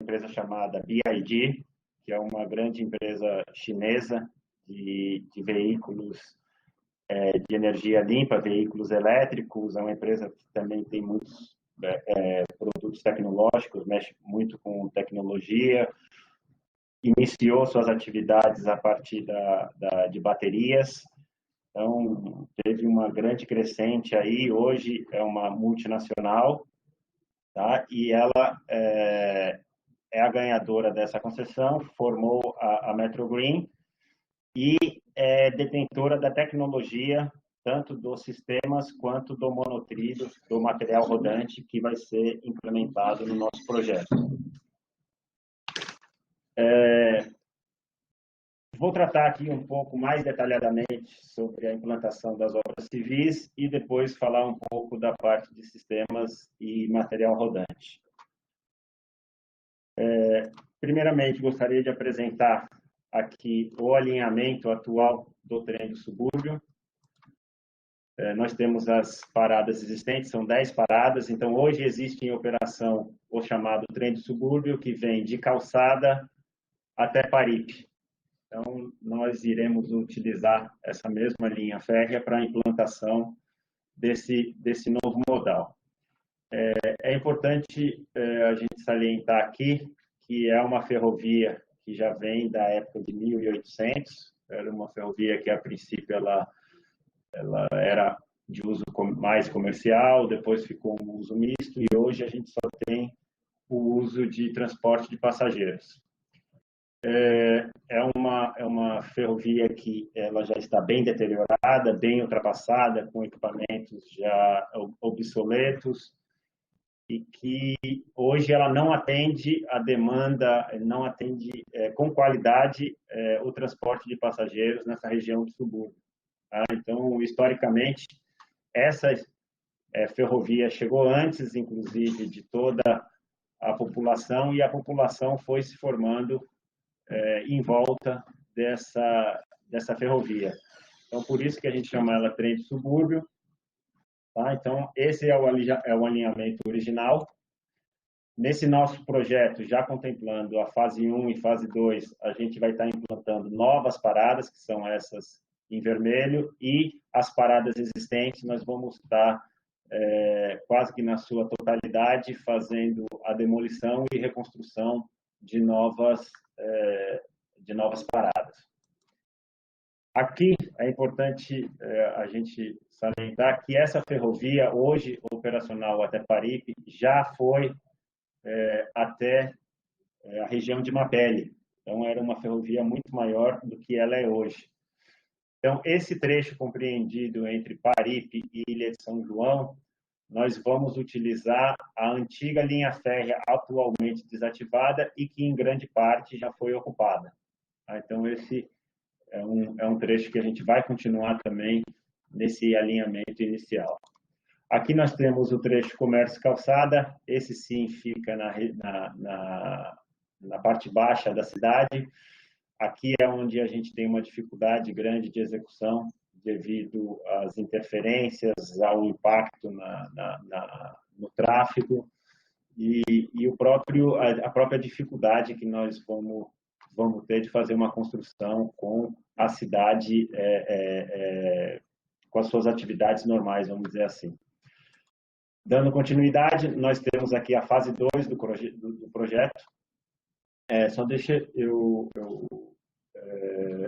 empresa chamada BYD, que é uma grande empresa chinesa de veículos de energia limpa, veículos elétricos. É uma empresa que também tem muitos produtos tecnológicos, mexe muito com tecnologia. Iniciou suas atividades a partir de baterias. Então, teve uma grande crescente aí. Hoje é uma multinacional, tá? E ela é a ganhadora dessa concessão, formou a Metro Green e é detentora da tecnologia, tanto dos sistemas quanto do monotrilho, do material rodante que vai ser implementado no nosso projeto. Vou tratar aqui um pouco mais detalhadamente sobre a implantação das obras civis e depois falar um pouco da parte de sistemas e material rodante. Primeiramente, gostaria de apresentar aqui o alinhamento atual do trem do subúrbio. Nós temos as paradas existentes, são 10 paradas, então hoje existe em operação o chamado trem do subúrbio, que vem de Calçada até Paripe. Então, nós iremos utilizar essa mesma linha férrea para a implantação desse novo modal. É importante a gente salientar aqui que é uma ferrovia que já vem da época de 1800, era uma ferrovia que, a princípio, ela era de uso mais comercial, depois ficou um uso misto, e hoje a gente só tem o uso de transporte de passageiros. É uma ferrovia que ela já está bem deteriorada, bem ultrapassada, com equipamentos já obsoletos, e que hoje ela não atende a demanda, não atende com qualidade o transporte de passageiros nessa região do subúrbio. Tá? Então, historicamente, essa ferrovia chegou antes, inclusive, de toda a população, e a população foi se formando em volta dessa ferrovia. Então, por isso que a gente chama ela trem de subúrbio. Tá? Então, esse é o alinhamento original. Nesse nosso projeto, já contemplando a fase 1 e fase 2, a gente vai estar implantando novas paradas, que são essas em vermelho, e as paradas existentes nós vamos estar quase que na sua totalidade fazendo a demolição e reconstrução de novas paradas. Aqui é importante a gente salientar que essa ferrovia, hoje operacional até Paripe, já foi até a região de Mapele. Então, era uma ferrovia muito maior do que ela é hoje. Então, esse trecho compreendido entre Paripe e Ilha de São João, nós vamos utilizar a antiga linha férrea atualmente desativada e que, em grande parte, já foi ocupada. Então, esse é um trecho que a gente vai continuar também nesse alinhamento inicial. Aqui nós temos o trecho comércio calçada, esse sim fica na parte baixa da cidade. Aqui é onde a gente tem uma dificuldade grande de execução devido às interferências, ao impacto no tráfego e a própria dificuldade que nós vamos ter de fazer uma construção com a cidade com as suas atividades normais, vamos dizer assim. Dando continuidade, nós temos aqui a fase 2 do projeto. Só deixa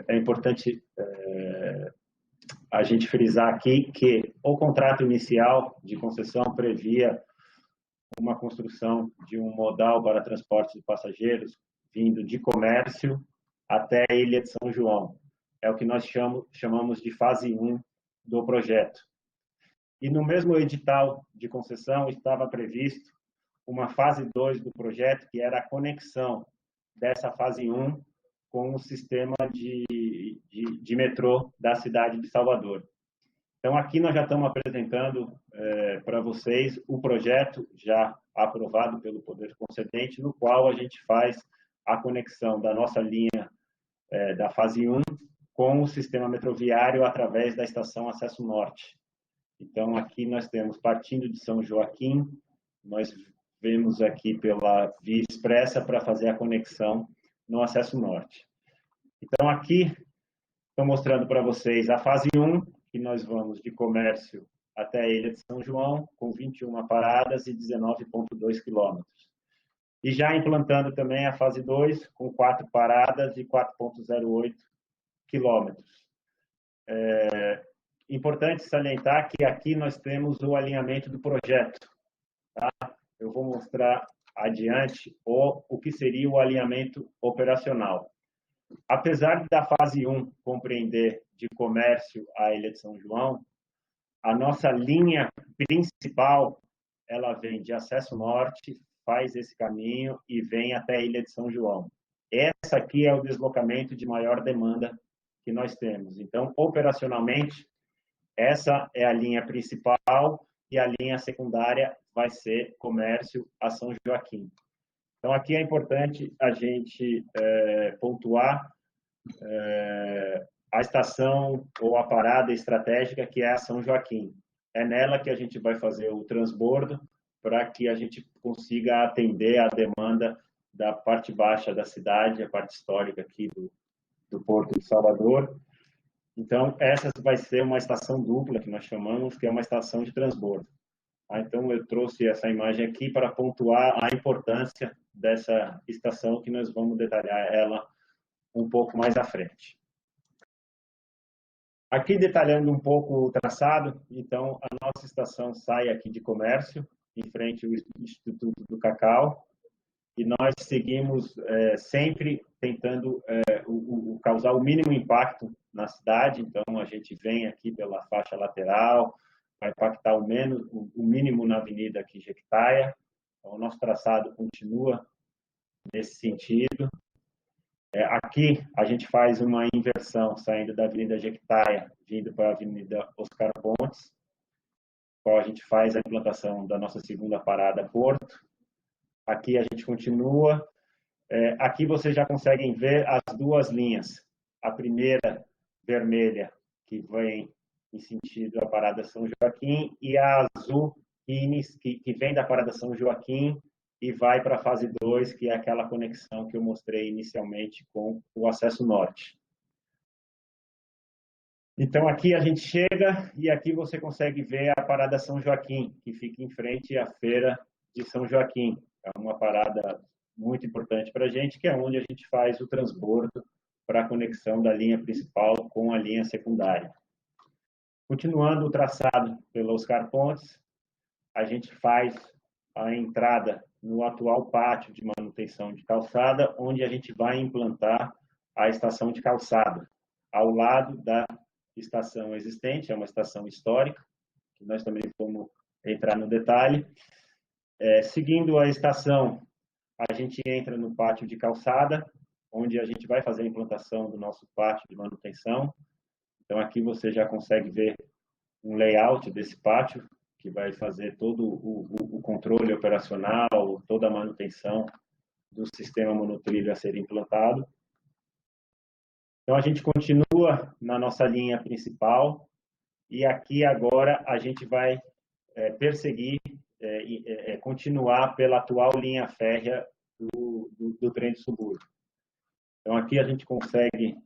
é importante a gente frisar aqui que o contrato inicial de concessão previa uma construção de um modal para transporte de passageiros vindo de comércio até a Ilha de São João. É o que nós chamamos de fase 1 do projeto. E no mesmo edital de concessão estava previsto uma fase 2 do projeto, que era a conexão dessa fase 1 com o sistema de metrô da cidade de Salvador. Então, aqui nós já estamos apresentando para vocês o projeto já aprovado pelo Poder Concedente, no qual a gente faz a conexão da nossa linha da fase 1 com o sistema metroviário através da estação Acesso Norte. Então, aqui nós temos, partindo de São Joaquim, nós vemos aqui pela via expressa para fazer a conexão no acesso norte. Então, aqui, estou mostrando para vocês a fase 1, que nós vamos de Comércio até a Ilha de São João, com 21 paradas e 19,2 quilômetros. E já implantando também a fase 2, com 4 paradas e 4,08 quilômetros. Importante salientar que aqui nós temos o alinhamento do projeto. Tá? Eu vou mostrar adiante o que seria o alinhamento operacional. Apesar da fase 1 compreender de Comércio à Ilha de São João, a nossa linha principal, ela vem de acesso norte, faz esse caminho e vem até a Ilha de São João. Essa aqui é o deslocamento de maior demanda que nós temos. Então, operacionalmente, essa é a linha principal e a linha secundária vai ser Comércio a São Joaquim. Então, aqui é importante a gente pontuar a estação ou a parada estratégica que é a São Joaquim. É nela que a gente vai fazer o transbordo para que a gente consiga atender a demanda da parte baixa da cidade, a parte histórica aqui do Porto de Salvador. Então, essa vai ser uma estação dupla, que nós chamamos, que é uma estação de transbordo. Então, eu trouxe essa imagem aqui para pontuar a importância dessa estação, que nós vamos detalhar ela um pouco mais à frente. Aqui, detalhando um pouco o traçado, então, a nossa estação sai aqui de Comércio, em frente ao Instituto do Cacau, e nós seguimos sempre tentando causar o mínimo impacto na cidade. Então, a gente vem aqui pela faixa lateral, vai impactar o mínimo na Avenida aqui, Jequitaia. Então, o nosso traçado continua nesse sentido. Aqui, a gente faz uma inversão, saindo da Avenida Jequitaia, vindo para a Avenida Oscar Pontes, qual a gente faz a implantação da nossa segunda parada, Porto. Aqui a gente continua. Aqui vocês já conseguem ver as duas linhas. A primeira, vermelha, que vem em sentido a parada São Joaquim, e a azul, que vem da parada São Joaquim e vai para a fase 2, que é aquela conexão que eu mostrei inicialmente com o acesso norte. Então, aqui a gente chega e aqui você consegue ver a parada São Joaquim, que fica em frente à feira de São Joaquim. É uma parada muito importante para a gente, que é onde a gente faz o transbordo para a conexão da linha principal com a linha secundária. Continuando o traçado pelo Oscar Pontes, a gente faz a entrada no atual pátio de manutenção de calçada, onde a gente vai implantar a estação de calçada, ao lado da estação existente, é uma estação histórica, que nós também vamos entrar no detalhe. Seguindo a estação, a gente entra no pátio de calçada, onde a gente vai fazer a implantação do nosso pátio de manutenção. Então, aqui você já consegue ver um layout desse pátio, que vai fazer todo o controle operacional, toda a manutenção do sistema monotrilho a ser implantado. Então, a gente continua na nossa linha principal e aqui agora a gente vai perseguir, continuar pela atual linha férrea do trem de subúrbio. Então, aqui a gente consegue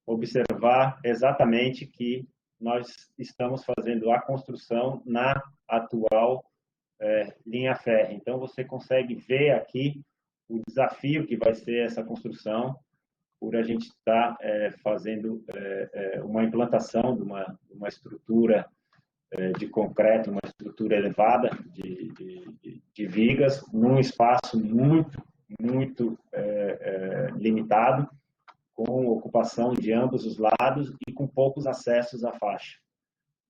observar exatamente que nós estamos fazendo a construção na atual linha férrea. Então, você consegue ver aqui o desafio que vai ser essa construção, por a gente estar fazendo uma implantação de uma estrutura de concreto, uma estrutura elevada de vigas, num espaço muito limitado, com ocupação de ambos os lados e com poucos acessos à faixa.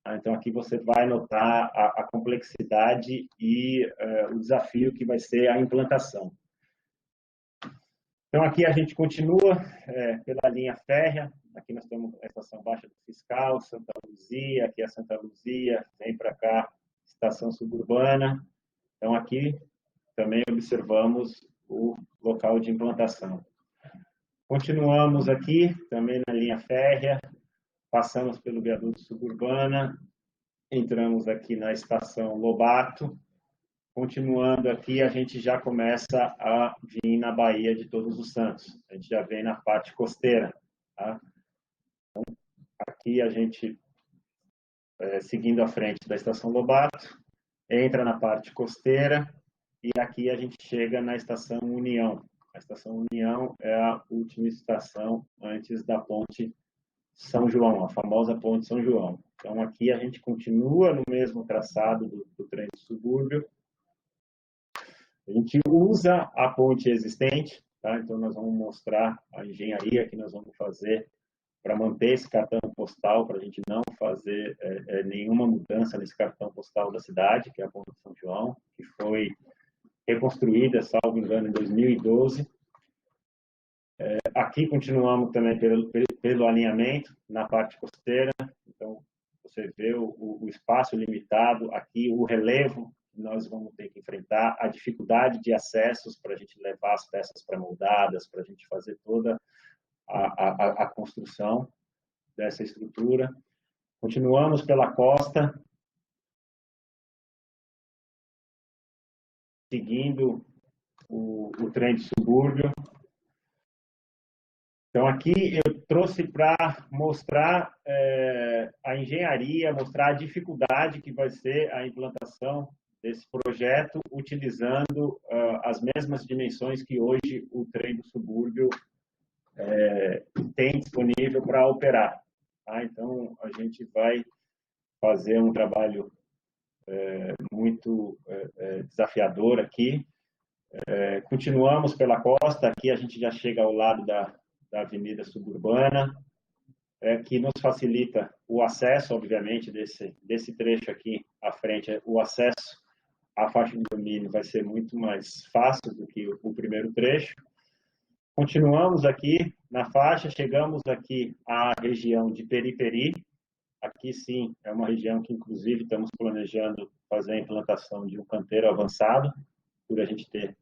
Então, aqui você vai notar a complexidade e o desafio que vai ser a implantação. Então, aqui a gente continua pela linha férrea. Aqui nós temos a Estação Baixa do Fiscal, Santa Luzia, aqui é Santa Luzia, vem para cá, Estação Suburbana. Então, aqui também observamos o local de implantação. Continuamos aqui, também na linha férrea, passamos pelo viaduto Suburbana, entramos aqui na Estação Lobato, continuando aqui, a gente já começa a vir na Baía de Todos os Santos. A gente já vem na parte costeira. Tá? Então, aqui a gente, seguindo à frente da Estação Lobato, entra na parte costeira e aqui a gente chega na Estação União. A Estação União é a última estação antes da Ponte São João, a famosa Ponte São João. Então, aqui a gente continua no mesmo traçado do trem de subúrbio. A gente usa a ponte existente, tá? Então, nós vamos mostrar a engenharia que nós vamos fazer para manter esse cartão postal, para a gente não fazer nenhuma mudança nesse cartão postal da cidade, que é a Ponte São João, que foi reconstruída, salvo engano, em 2012. Aqui continuamos também pelo alinhamento, na parte costeira. Então, você vê o espaço limitado, aqui o relevo que nós vamos ter que enfrentar, a dificuldade de acessos para a gente levar as peças pré-moldadas, para a gente fazer toda a construção dessa estrutura. Continuamos pela costa, seguindo o trem de subúrbio. Então, aqui eu trouxe para mostrar a engenharia, mostrar a dificuldade que vai ser a implantação desse projeto, utilizando as mesmas dimensões que hoje o trem do subúrbio tem disponível para operar. Tá? Então, a gente vai fazer um trabalho muito desafiador aqui. Continuamos pela costa, aqui a gente já chega ao lado da Avenida Suburbana, que nos facilita o acesso, obviamente, desse trecho aqui à frente. O acesso à faixa de domínio vai ser muito mais fácil do que o primeiro trecho. Continuamos aqui na faixa, chegamos aqui à região de Periperi. Aqui, sim, é uma região que, inclusive, estamos planejando fazer a implantação de um canteiro avançado, por a gente ter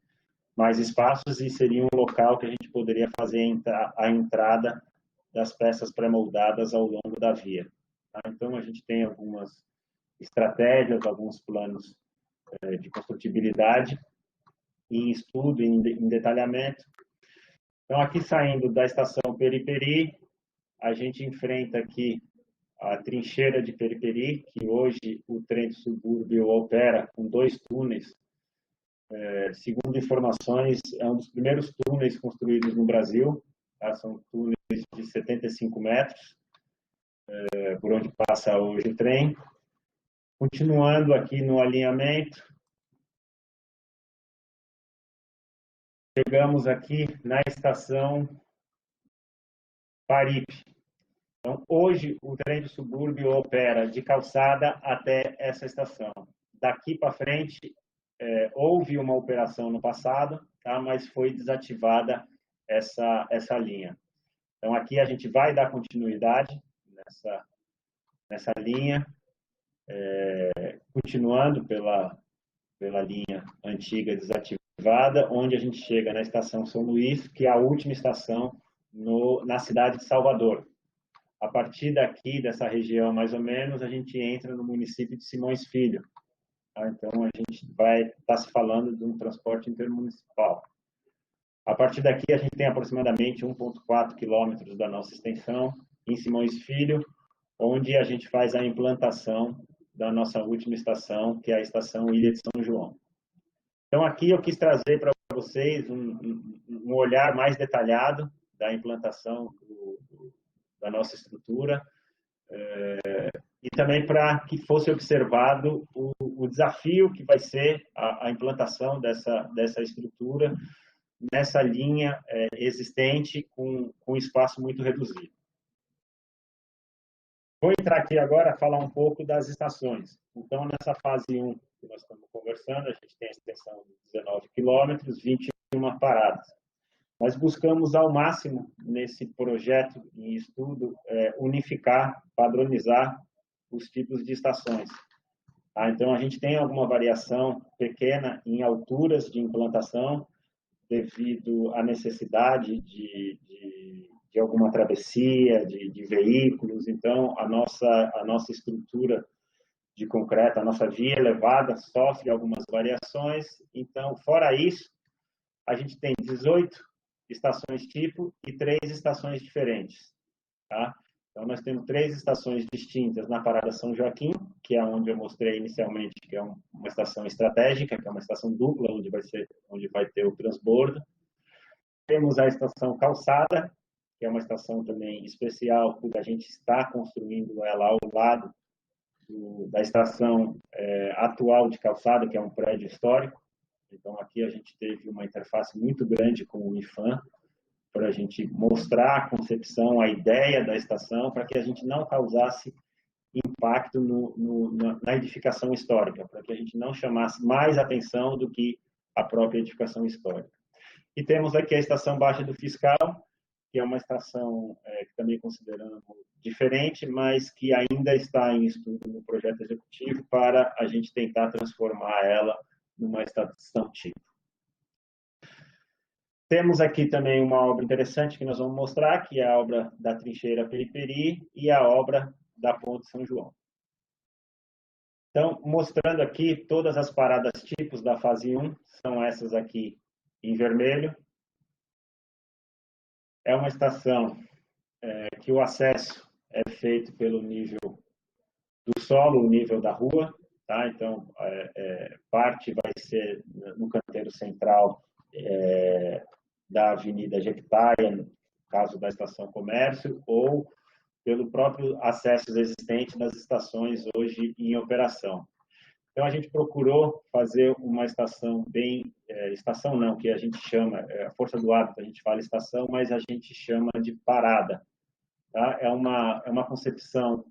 mais espaços, e seria um local que a gente poderia fazer a entrada das peças pré-moldadas ao longo da via. Tá? Então, a gente tem algumas estratégias, alguns planos de construtibilidade em estudo, em detalhamento. Então, aqui saindo da estação Periperi, a gente enfrenta aqui a trincheira de Periperi, que hoje o trem do subúrbio opera com 2 túneis. Segundo informações, é um dos primeiros túneis construídos no Brasil. Tá? São túneis de 75 metros, por onde passa hoje o trem. Continuando aqui no alinhamento, chegamos aqui na estação Paripe. Então, hoje, o trem do subúrbio opera de calçada até essa estação. Daqui para frente, houve uma operação no passado, tá? Mas foi desativada essa linha. Então, aqui a gente vai dar continuidade nessa linha, continuando pela linha antiga desativada, onde a gente chega na estação São Luís, que é a última estação na cidade de Salvador. A partir daqui, dessa região, mais ou menos, a gente entra no município de Simões Filho. Tá? Então, a gente vai estar se falando de um transporte intermunicipal. A partir daqui, a gente tem aproximadamente 1,4 quilômetros da nossa extensão em Simões Filho, onde a gente faz a implantação da nossa última estação, que é a estação Ilha de São João. Então, aqui eu quis trazer para vocês um olhar mais detalhado da implantação da nossa estrutura, e também para que fosse observado o desafio que vai ser a implantação dessa estrutura nessa linha existente com espaço muito reduzido. Vou entrar aqui agora falar um pouco das estações. Então, nessa fase 1 que nós estamos conversando, a gente tem a extensão de 19 quilômetros, 21 paradas. Nós buscamos ao máximo, nesse projeto em estudo, unificar, padronizar os tipos de estações. Tá? Então, a gente tem alguma variação pequena em alturas de implantação, devido à necessidade de alguma travessia, de veículos. Então, a nossa estrutura de concreto. A nossa via elevada sofre algumas variações. Então, fora isso, a gente tem 18 estações tipo e 3 estações diferentes. Tá? Então, nós temos 3 estações distintas na Parada São Joaquim, que é onde eu mostrei inicialmente, que é uma estação estratégica, que é uma estação dupla, onde vai ter o transbordo. Temos a estação Calçada, que é uma estação também especial, porque a gente está construindo ela ao lado da estação atual de Calçada, que é um prédio histórico. Então, aqui a gente teve uma interface muito grande com o IFAM, para a gente mostrar a concepção, a ideia da estação, para que a gente não causasse impacto na edificação histórica, para que a gente não chamasse mais atenção do que a própria edificação histórica. E temos aqui a estação Baixa do Fiscal, que é uma estação que também consideramos diferente, mas que ainda está em estudo no projeto executivo para a gente tentar transformar ela numa estação tipo. Temos aqui também uma obra interessante que nós vamos mostrar, que é a obra da Trincheira Periperi e a obra da Ponte São João. Então, mostrando aqui todas as paradas tipos da fase 1, são essas aqui em vermelho. É uma estação que o acesso é feito pelo nível do solo, o nível da rua. Tá? Então, parte vai ser no canteiro central da Avenida Jequitaia, no caso da Estação Comércio, ou pelo próprio acesso existente das estações hoje em operação. Então, a gente procurou fazer uma estação estação não, que a gente chama, a força do hábito, a gente fala estação, mas a gente chama de parada. Tá? É uma concepção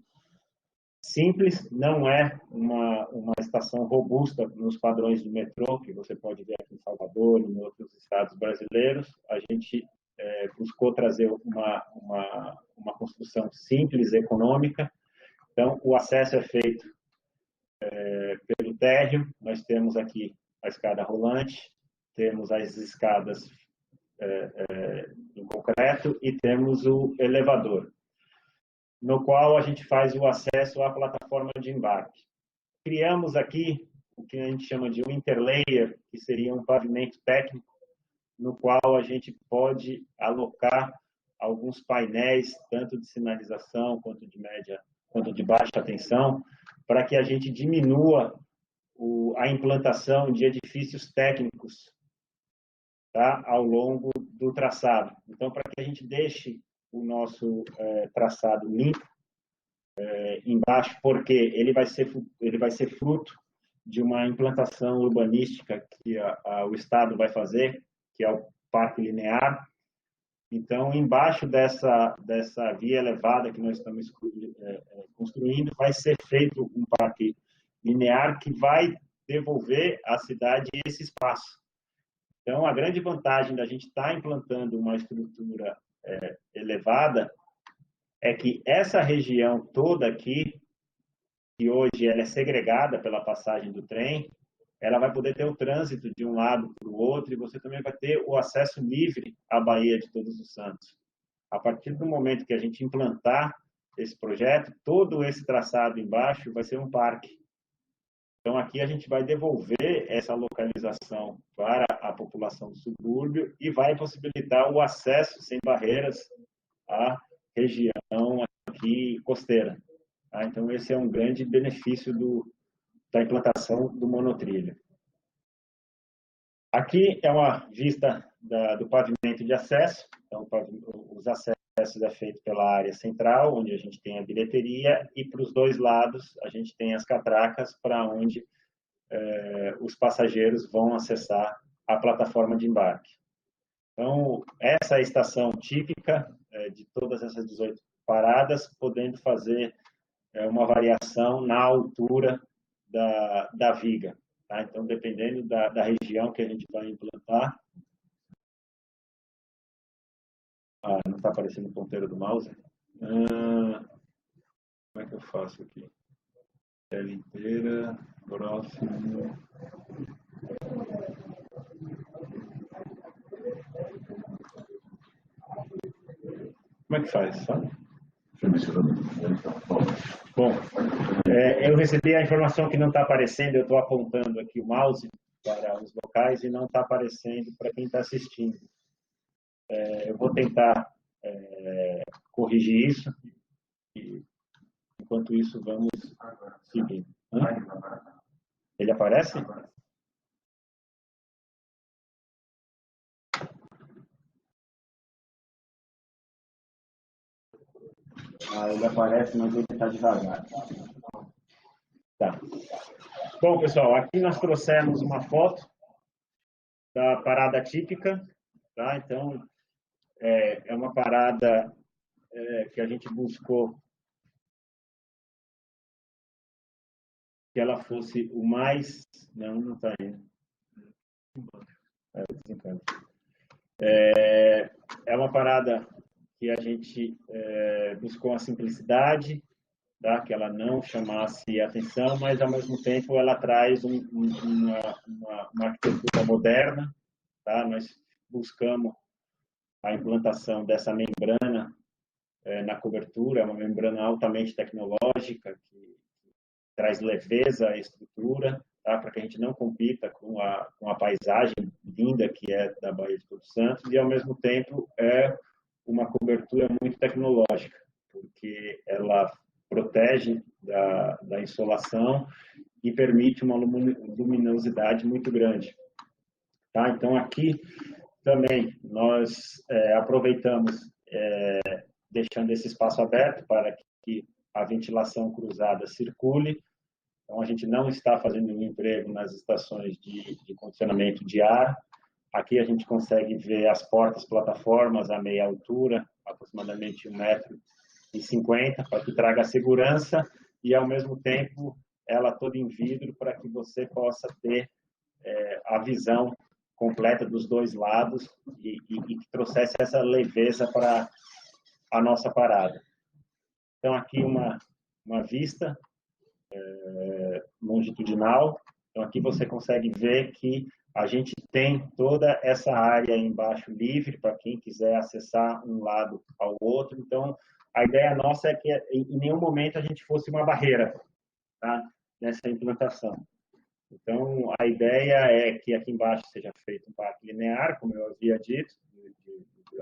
simples, não é uma estação robusta nos padrões do metrô, que você pode ver aqui em Salvador e em outros estados brasileiros. A gente buscou trazer uma construção simples, econômica. Então, o acesso é feito pelo térreo. Nós temos aqui a escada rolante, temos as escadas em concreto e temos o elevador, no qual a gente faz o acesso à plataforma de embarque. Criamos aqui o que a gente chama de um interlayer, que seria um pavimento técnico, no qual a gente pode alocar alguns painéis, tanto de sinalização quanto de média, quanto de baixa tensão, para que a gente diminua a implantação de edifícios técnicos, tá, ao longo do traçado. Então, para que a gente deixe o nosso traçado limpo embaixo, porque ele vai ser fruto de uma implantação urbanística que o Estado vai fazer, que é o Parque Linear. Então, embaixo dessa via elevada que nós estamos construindo, vai ser feito um parque linear que vai devolver à cidade esse espaço. Então, a grande vantagem da gente estar implantando uma estrutura elevada é que essa região toda aqui, que hoje ela é segregada pela passagem do trem, ela vai poder ter o trânsito de um lado para o outro e você também vai ter o acesso livre à Baía de Todos os Santos. A partir do momento que a gente implantar esse projeto, todo esse traçado embaixo vai ser um parque. Então, aqui a gente vai devolver essa localização para a população do subúrbio e vai possibilitar o acesso sem barreiras à região aqui costeira. Tá? Então, esse é um grande benefício da implantação do monotrilho. Aqui é uma vista do pavimento de acesso. Então, os acessos é feito pela área central, onde a gente tem a bilheteria, e para os dois lados a gente tem as catracas para onde os passageiros vão acessar a plataforma de embarque. Então, essa é a estação típica de todas essas 18 paradas, podendo fazer uma variação na altura da viga. Tá? Então, dependendo da região que a gente vai implantar. Não está aparecendo o ponteiro do mouse? Como é que eu faço aqui? Tela inteira, próximo. Como é que faz, sabe? Bom, eu recebi a informação que não está aparecendo, eu estou apontando aqui o mouse para os locais e não está aparecendo para quem está assistindo. Eu vou tentar corrigir isso e, enquanto isso, vamos seguir. Ele aparece? Ele aparece, mas ele está devagar. Tá. Bom, pessoal, aqui nós trouxemos uma foto da parada típica, tá? Então, é uma parada que a gente buscou que ela fosse o mais... Não está aí. É uma parada que a gente buscou a simplicidade, tá? Que ela não chamasse atenção, mas, ao mesmo tempo, ela traz uma arquitetura moderna. Tá? Nós buscamos a implantação dessa membrana na cobertura, é uma membrana altamente tecnológica, que traz leveza à estrutura, tá? Para que a gente não compita com a paisagem linda que é da Baía de Todos Santos, e, ao mesmo tempo, é uma cobertura muito tecnológica, porque ela protege da insolação e permite uma luminosidade muito grande. Tá? Então, aqui também nós aproveitamos, deixando esse espaço aberto para que a ventilação cruzada circule. Então, a gente não está fazendo um emprego nas estações de condicionamento de ar. Aqui a gente consegue ver as portas plataformas a meia altura, aproximadamente 1,50 m, para que traga segurança e, ao mesmo tempo, ela toda em vidro para que você possa ter a visão completa dos dois lados e que trouxesse essa leveza para a nossa parada. Então, aqui uma vista longitudinal. Então, aqui você consegue ver que a gente tem toda essa área embaixo livre para quem quiser acessar um lado ao outro. Então, a ideia nossa é que em nenhum momento a gente fosse uma barreira, tá? Nessa implantação. Então, a ideia é que aqui embaixo seja feito um parque linear, como eu havia dito,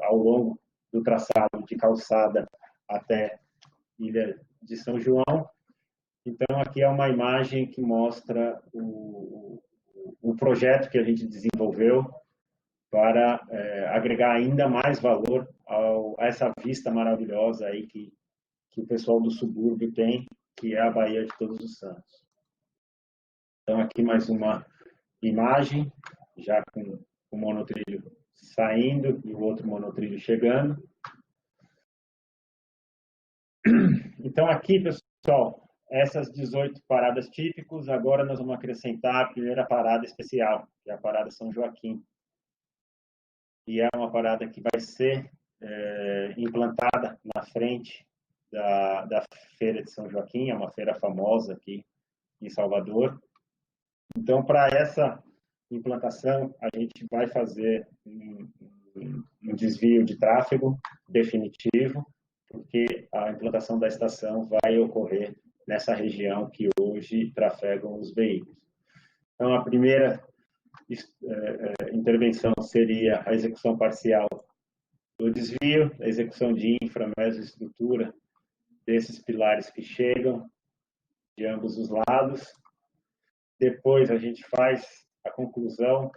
ao longo do traçado de calçada até Ilha de São João. Então, aqui é uma imagem que mostra o projeto que a gente desenvolveu para agregar ainda mais valor a essa vista maravilhosa aí que o pessoal do subúrbio tem, que é a Baía de Todos os Santos. Então, aqui mais uma imagem, já com o monotrilho saindo e o outro monotrilho chegando. Então, aqui, pessoal, essas 18 paradas típicos, agora nós vamos acrescentar a primeira parada especial, que é a parada São Joaquim. E é uma parada que vai ser implantada na frente da Feira de São Joaquim, é uma feira famosa aqui em Salvador. Então, para essa implantação, a gente vai fazer um desvio de tráfego definitivo, porque a implantação da estação vai ocorrer nessa região que hoje trafegam os veículos. Então, a primeira intervenção seria a execução parcial do desvio, a execução de infra, mesoestrutura desses pilares que chegam de ambos os lados. Depois a gente faz a conclusão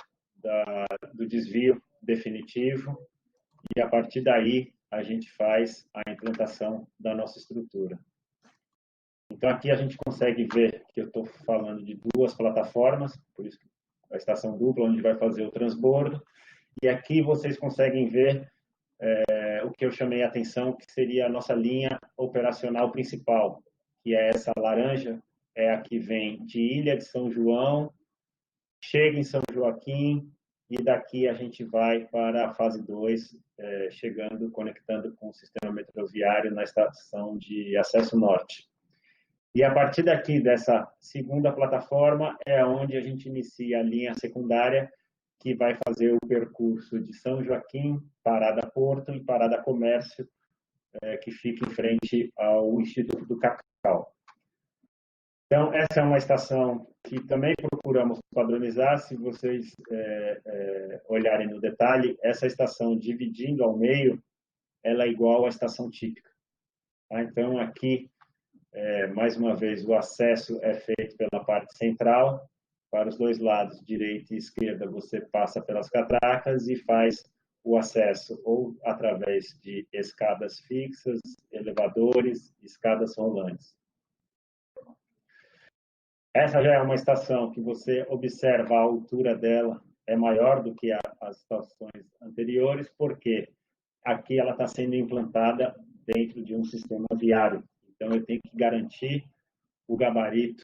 do desvio definitivo e, a partir daí, a gente faz a implantação da nossa estrutura. Então, aqui a gente consegue ver que eu estou falando de duas plataformas, por isso a estação dupla, onde vai fazer o transbordo. E aqui vocês conseguem ver o que eu chamei a atenção, que seria a nossa linha operacional principal, que é essa laranja, é a que vem de Ilha de São João, chega em São Joaquim, e daqui a gente vai para a fase 2, chegando, conectando com o sistema metroviário na estação de acesso norte. E a partir daqui, dessa segunda plataforma, é onde a gente inicia a linha secundária, que vai fazer o percurso de São Joaquim, Parada Porto e Parada Comércio, que fica em frente ao Instituto do Cacau. Então, essa é uma estação que também procuramos padronizar. Se vocês olharem no detalhe, essa estação dividindo ao meio, ela é igual à estação típica. Tá? Então, aqui, mais uma vez, o acesso é feito pela parte central. Para os dois lados, direita e esquerda, você passa pelas catracas e faz o acesso ou através de escadas fixas, elevadores, escadas rolantes. Essa já é uma estação que você observa a altura dela é maior do que as estações anteriores, porque aqui ela está sendo implantada dentro de um sistema viário. Então, eu tenho que garantir o gabarito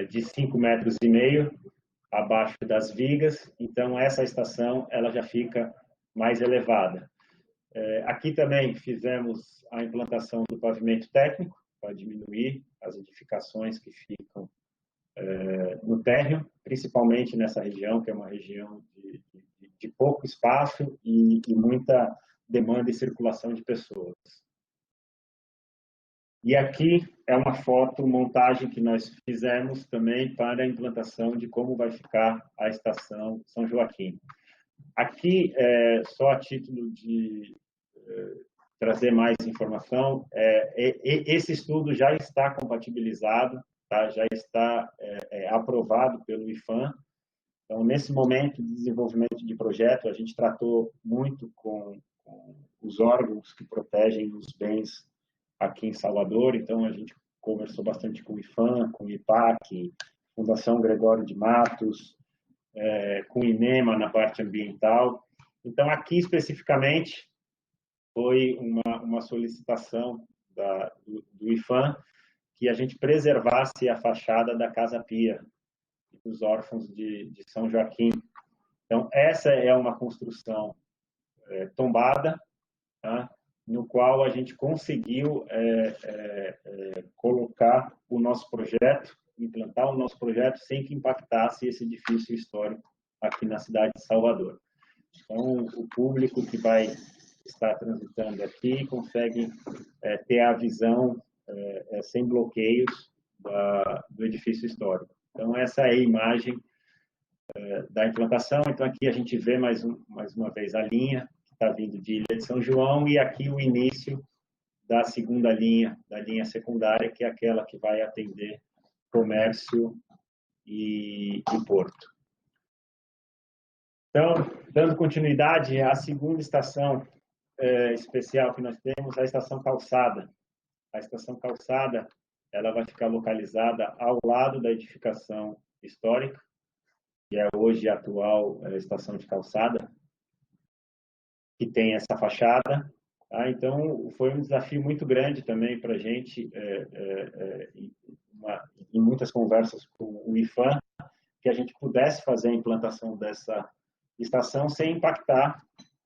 de 5,5 metros abaixo das vigas. Então, essa estação ela já fica mais elevada. Aqui também fizemos a implantação do pavimento técnico, para diminuir as edificações que ficam no térreo, principalmente nessa região, que é uma região de pouco espaço e muita demanda e circulação de pessoas. E aqui é uma foto, montagem que nós fizemos também para a implantação de como vai ficar a estação São Joaquim. Aqui, só a título de trazer mais informação, esse estudo já está compatibilizado, tá? Já está aprovado pelo IPHAN. Então, nesse momento de desenvolvimento de projeto, a gente tratou muito com os órgãos que protegem os bens aqui em Salvador. Então, a gente conversou bastante com o IPHAN, com o IPAC, Fundação Gregório de Matos, com o INEMA na parte ambiental. Então, aqui especificamente, foi uma solicitação do IPHAN que a gente preservasse a fachada da Casa Pia, dos órfãos de São Joaquim. Então, essa é uma construção tombada, tá? No qual a gente conseguiu colocar o nosso projeto, implantar o nosso projeto sem que impactasse esse edifício histórico aqui na cidade de Salvador. Então, o público que vai estar transitando aqui consegue ter a visão sem bloqueios do edifício histórico. Então, essa é a imagem da implantação. Então, aqui a gente vê mais uma vez a linha que está vindo de Ilha de São João e aqui o início da segunda linha, da linha secundária, que é aquela que vai atender comércio e porto. Então, dando continuidade, a segunda estação especial que nós temos é a estação Calçada. A estação Calçada, ela vai ficar localizada ao lado da edificação histórica, que é hoje a atual estação de Calçada, que tem essa fachada. Tá? Então, foi um desafio muito grande também para a gente, em muitas conversas com o IPHAN, que a gente pudesse fazer a implantação dessa estação sem impactar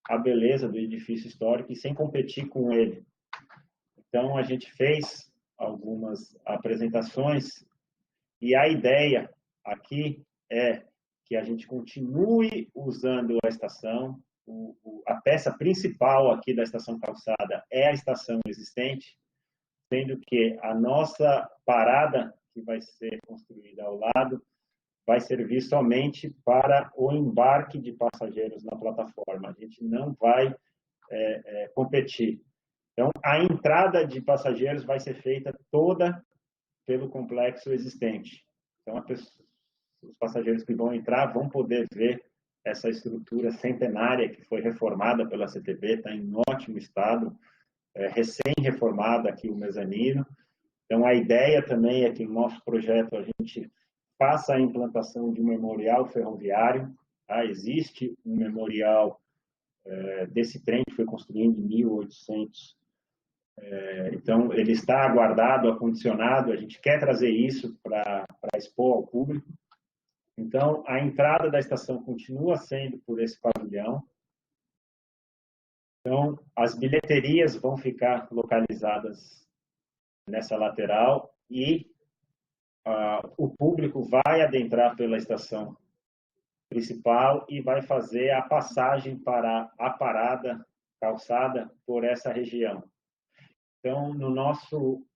a beleza do edifício histórico e sem competir com ele. Então, a gente fez algumas apresentações e a ideia aqui é que a gente continue usando a estação. A peça principal aqui da estação Calçada é a estação existente, sendo que a nossa parada, que vai ser construída ao lado, vai servir somente para o embarque de passageiros na plataforma. A gente não vai competir. Então, a entrada de passageiros vai ser feita toda pelo complexo existente. Então, os passageiros que vão entrar vão poder ver essa estrutura centenária que foi reformada pela CTB, está em ótimo estado, recém-reformada aqui o mezanino. Então, a ideia também é que no nosso projeto a gente faça a implantação de um memorial ferroviário. Tá? Existe um memorial desse trem que foi construído em 1800. Então, ele está guardado, acondicionado. A gente quer trazer isso para expor ao público. Então, a entrada da estação continua sendo por esse pavilhão. Então, as bilheterias vão ficar localizadas nessa lateral e o público vai adentrar pela estação principal e vai fazer a passagem para a parada Calçada por essa região. Então, no nosso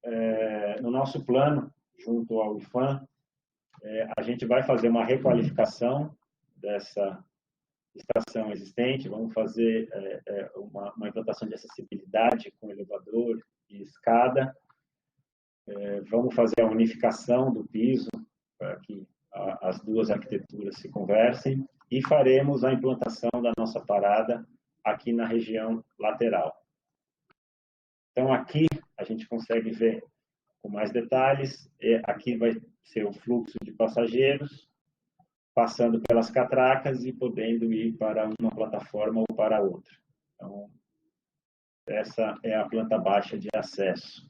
plano, junto ao IPHAN, a gente vai fazer uma requalificação dessa estação existente, vamos fazer uma implantação de acessibilidade com elevador e escada, vamos fazer a unificação do piso para que as duas arquiteturas se conversem e faremos a implantação da nossa parada aqui na região lateral. Então, aqui a gente consegue ver com mais detalhes. Aqui vai ser o fluxo de passageiros, passando pelas catracas e podendo ir para uma plataforma ou para outra. Então, essa é a planta baixa de acesso.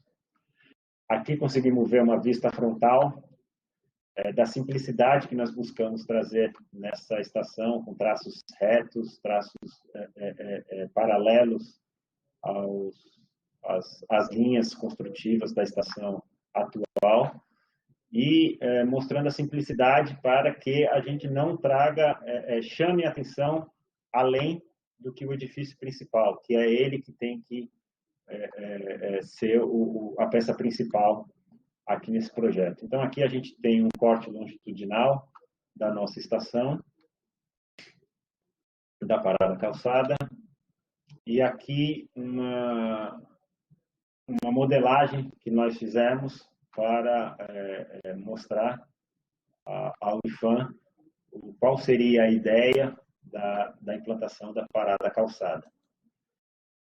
Aqui conseguimos ver uma vista frontal da simplicidade que nós buscamos trazer nessa estação, com traços retos, traços paralelos às linhas construtivas da estação atual e mostrando a simplicidade para que a gente não traga, chame a atenção além do que o edifício principal, que é ele que tem que ser a peça principal aqui nesse projeto. Então, aqui a gente tem um corte longitudinal da nossa estação, da parada calçada, e aqui uma modelagem que nós fizemos para mostrar ao IPHAN qual seria a ideia da implantação da parada calçada.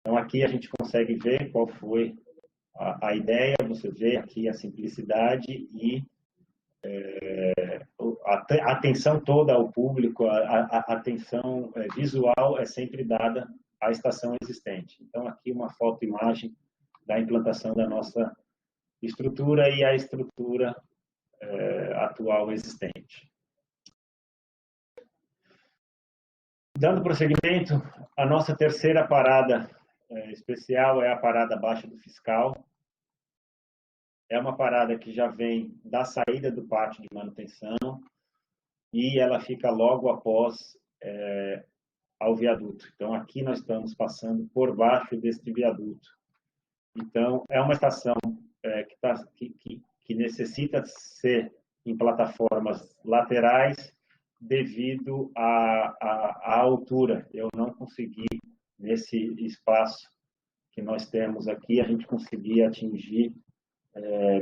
Então, aqui a gente consegue ver qual foi a ideia, você vê aqui a simplicidade e a atenção toda ao público, a atenção visual é sempre dada à estação existente. Então, aqui uma foto-imagem da implantação da nossa estrutura e a estrutura atual existente. Dando prosseguimento, a nossa terceira parada especial é a parada baixa do Fiscal. É uma parada que já vem da saída do pátio de manutenção e ela fica logo após ao viaduto. Então, aqui nós estamos passando por baixo deste viaduto. Então, é uma estação que necessita ser em plataformas laterais devido à altura. Eu não consegui, nesse espaço que nós temos aqui, a gente conseguia atingir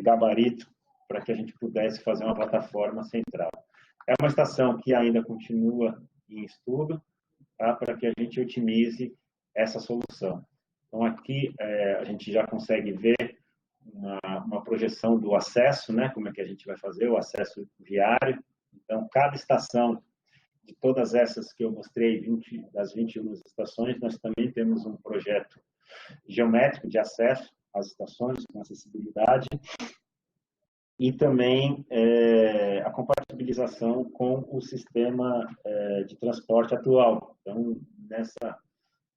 gabarito para que a gente pudesse fazer uma plataforma central. É uma estação que ainda continua em estudo, tá, para que a gente otimize essa solução. Então, aqui a gente já consegue ver uma projeção do acesso, né, como é que a gente vai fazer o acesso viário. Então, cada estação, de todas essas que eu mostrei, das 21 estações, nós também temos um projeto geométrico de acesso às estações, com acessibilidade, e também a compatibilização com o sistema de transporte atual. Então, nessa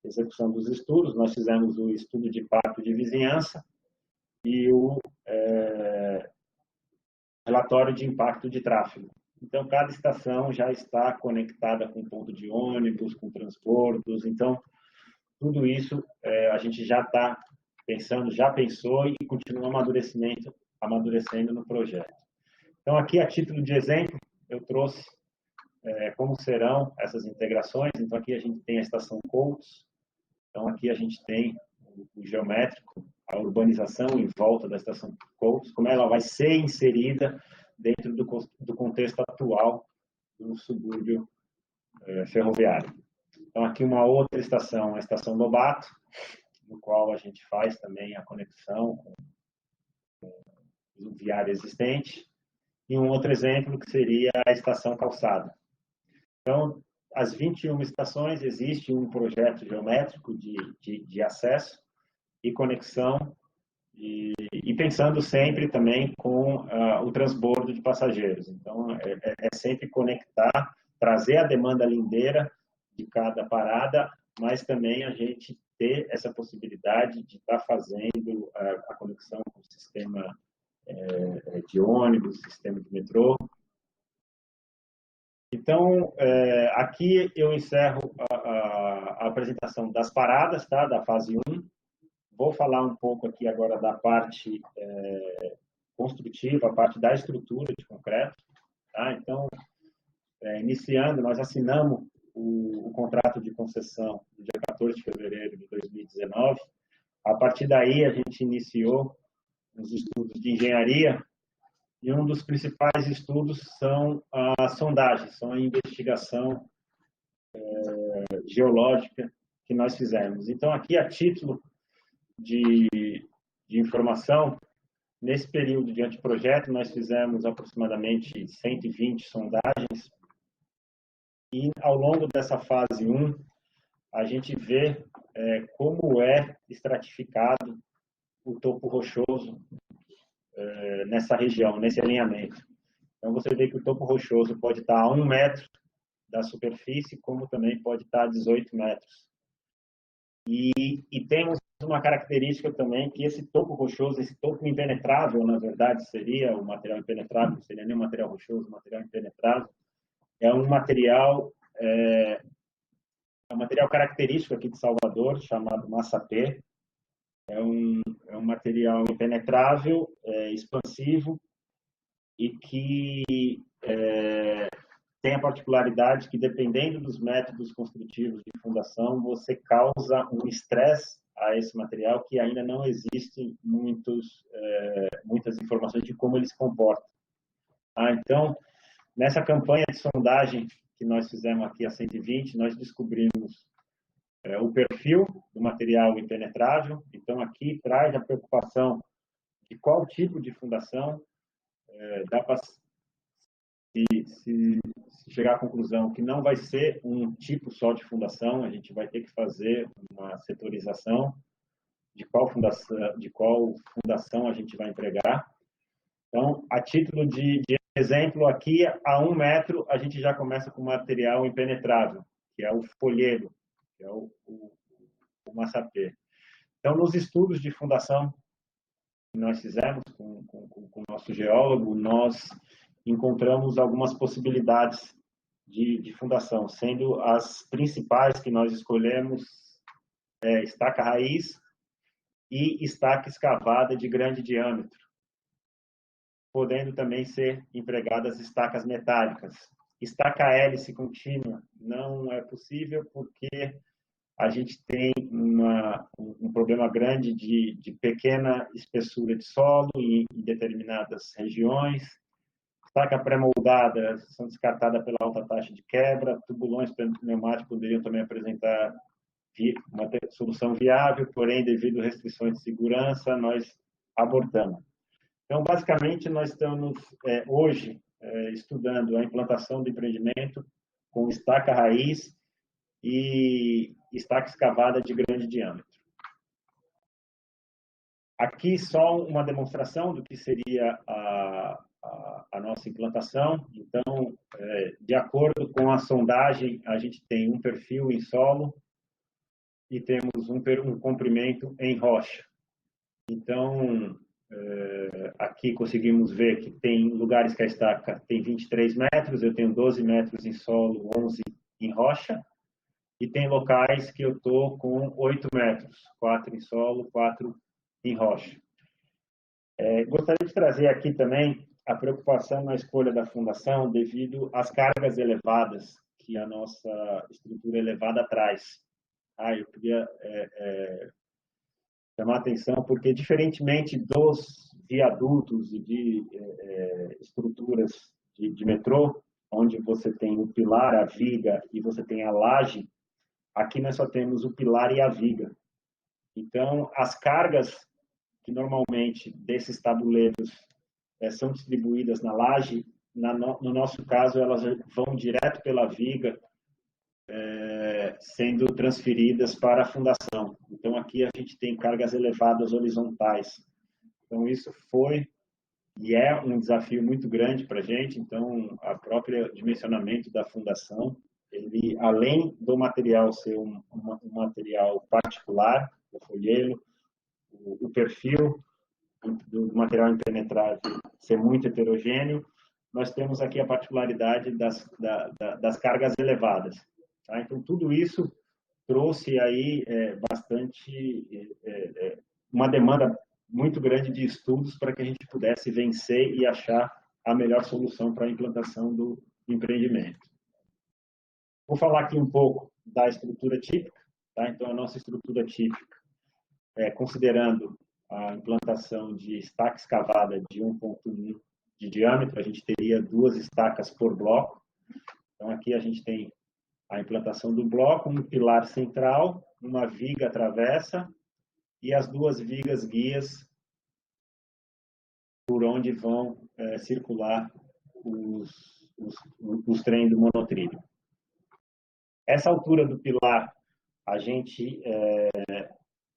execução dos estudos, nós fizemos o estudo de impacto de vizinhança e o relatório de impacto de tráfego. Então, cada estação já está conectada com ponto de ônibus, com transbordos. Então, tudo isso a gente já está pensando, já pensou e continua amadurecendo no projeto. Então, aqui, a título de exemplo, eu trouxe como serão essas integrações. Então, aqui a gente tem a estação Coutos. Então, aqui a gente tem o geométrico, a urbanização em volta da estação Coutos, como ela vai ser inserida dentro do contexto atual do subúrbio ferroviário. Então, aqui uma outra estação, a estação Lobato, no qual a gente faz também a conexão com o viário existente. E um outro exemplo que seria a estação Calçada. Então, as 21 estações, existe um projeto geométrico de acesso e conexão, e pensando sempre também com o transbordo de passageiros. Então, é sempre conectar, trazer a demanda lindeira de cada parada, mas também a gente ter essa possibilidade de estar fazendo a conexão com o sistema de ônibus, sistema de metrô. Então, aqui eu encerro a apresentação das paradas, tá, da fase 1. Vou falar um pouco aqui agora da parte construtiva, a parte da estrutura de concreto. Tá? Então, iniciando, nós assinamos o contrato de concessão no dia 14 de fevereiro de 2019. A partir daí, a gente iniciou os estudos de engenharia, e um dos principais estudos são as sondagens, são a investigação geológica que nós fizemos. Então, aqui, a título de informação, nesse período de anteprojeto, nós fizemos aproximadamente 120 sondagens, e ao longo dessa fase 1, a gente vê como é estratificado o topo rochoso nessa região, nesse alinhamento. Então, você vê que o topo rochoso pode estar a 1 metro da superfície, como também pode estar a 18 metros. E temos uma característica também, que esse topo rochoso, esse topo impenetrável, na verdade, seria o material impenetrável, não seria nem o material rochoso, o material impenetrável, é um material característico aqui de Salvador, chamado massapê. É um material impenetrável, expansivo, e que tem a particularidade que, dependendo dos métodos construtivos de fundação, você causa um estresse a esse material que ainda não existem muitas informações de como ele se comporta. Então, nessa campanha de sondagem que nós fizemos aqui a 120, nós descobrimos o perfil do material impenetrável. Então, aqui traz a preocupação de qual tipo de fundação. Dá para se chegar à conclusão que não vai ser um tipo só de fundação, a gente vai ter que fazer uma setorização de qual fundação a gente vai empregar. Então, a título de exemplo, aqui a 1 metro a gente já começa com material impenetrável, que é o folhedo, que é o massapê. Então, nos estudos de fundação que nós fizemos com o nosso geólogo, nós encontramos algumas possibilidades de fundação, sendo as principais que nós escolhemos estaca raiz e estaca escavada de grande diâmetro, podendo também ser empregadas estacas metálicas. Estaca hélice contínua não é possível porque a gente tem um problema grande de pequena espessura de solo em determinadas regiões. Estaca pré-moldada são descartadas pela alta taxa de quebra. Tubulões pneumáticos poderiam também apresentar uma solução viável, porém, devido a restrições de segurança, nós abortamos. Então, basicamente, nós estamos hoje estudando a implantação do empreendimento com estaca raiz e estaca escavada de grande diâmetro. Aqui só uma demonstração do que seria a nossa implantação. Então, de acordo com a sondagem, a gente tem um perfil em solo e temos um comprimento em rocha. Então, aqui conseguimos ver que tem lugares que a estaca tem 23 metros, eu tenho 12 metros em solo, 11 em rocha, e tem locais que eu estou com 8 metros, 4 em solo, 4 em rocha. Gostaria de trazer aqui também a preocupação na escolha da fundação devido às cargas elevadas que a nossa estrutura elevada traz. Eu queria chamar a atenção porque, diferentemente dos viadutos e de estruturas de metrô, onde você tem o pilar, a viga e você tem a laje, aqui nós só temos o pilar e a viga. Então, as cargas que normalmente desses tabuleiros são distribuídas na laje, no nosso caso, elas vão direto pela viga, sendo transferidas para a fundação. Então, aqui a gente tem cargas elevadas horizontais. Então, isso foi e é um desafio muito grande para a gente. Então, a própria dimensionamento da fundação, ele, além do material ser um material particular, o folheiro, o perfil do material impenetrável ser muito heterogêneo, nós temos aqui a particularidade das cargas elevadas. Tá? Então, tudo isso trouxe aí bastante uma demanda muito grande de estudos para que a gente pudesse vencer e achar a melhor solução para a implantação do empreendimento. Vou falar aqui um pouco da estrutura típica, tá? Então, a nossa estrutura típica, considerando a implantação de estaca escavada de 1,1 de diâmetro, a gente teria 2 estacas por bloco. Então, aqui a gente tem a implantação do bloco, um pilar central, uma viga travessa e as 2 vigas guias por onde vão circular os trens do monotrilho. Essa altura do pilar, a gente,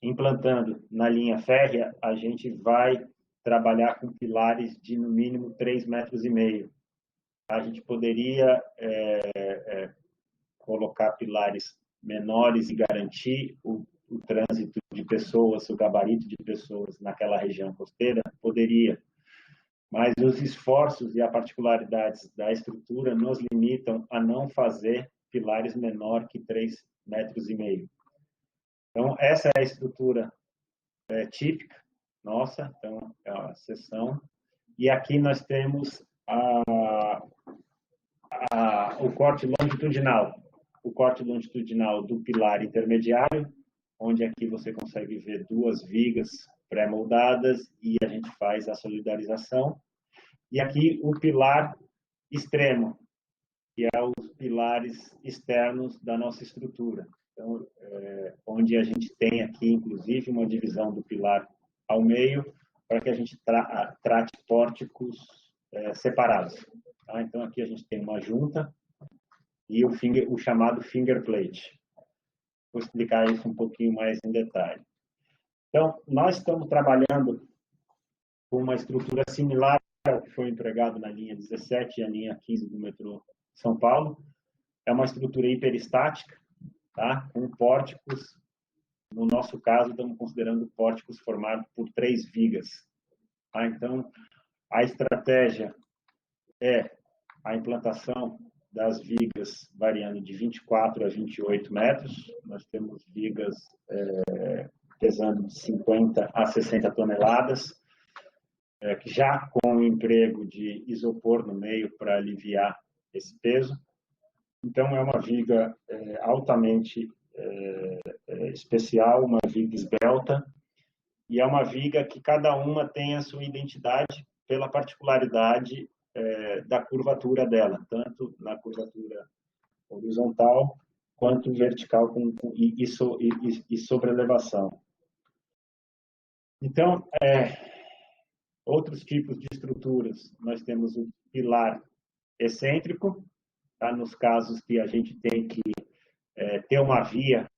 implantando na linha férrea, a gente vai trabalhar com pilares de, no mínimo, 3,5 metros. A gente poderia colocar pilares menores e garantir o trânsito de pessoas, o gabarito de pessoas naquela região costeira? Poderia. Mas os esforços e as particularidades da estrutura nos limitam a não fazer pilares menor que 3,5 metros. Então, essa é a estrutura típica nossa, então, é a seção. E aqui nós temos o corte longitudinal. O corte longitudinal do pilar intermediário, onde aqui você consegue ver 2 vigas pré-moldadas e a gente faz a solidarização. E aqui o pilar extremo, que é os pilares externos da nossa estrutura. Então, onde a gente tem aqui, inclusive, uma divisão do pilar ao meio, para que a gente trate pórticos separados. Tá? Então, aqui a gente tem uma junta e o chamado finger plate. Vou explicar isso um pouquinho mais em detalhe. Então, nós estamos trabalhando com uma estrutura similar ao que foi empregado na linha 17 e a linha 15 do metrô São Paulo. É uma estrutura hiperestática, tá? Com pórticos. No nosso caso, estamos considerando pórticos formados por 3 vigas. Tá? Então, a estratégia é a implantação das vigas variando de 24 a 28 metros. Nós temos vigas pesando de 50 a 60 toneladas, já com o emprego de isopor no meio para aliviar esse peso. Então, é uma viga altamente especial, uma viga esbelta, e é uma viga que cada uma tem a sua identidade pela particularidade da curvatura dela, tanto na curvatura horizontal quanto vertical e sobrelevação. Então, outros tipos de estruturas, nós temos o pilar excêntrico, tá? Nos casos que a gente tem que ter uma via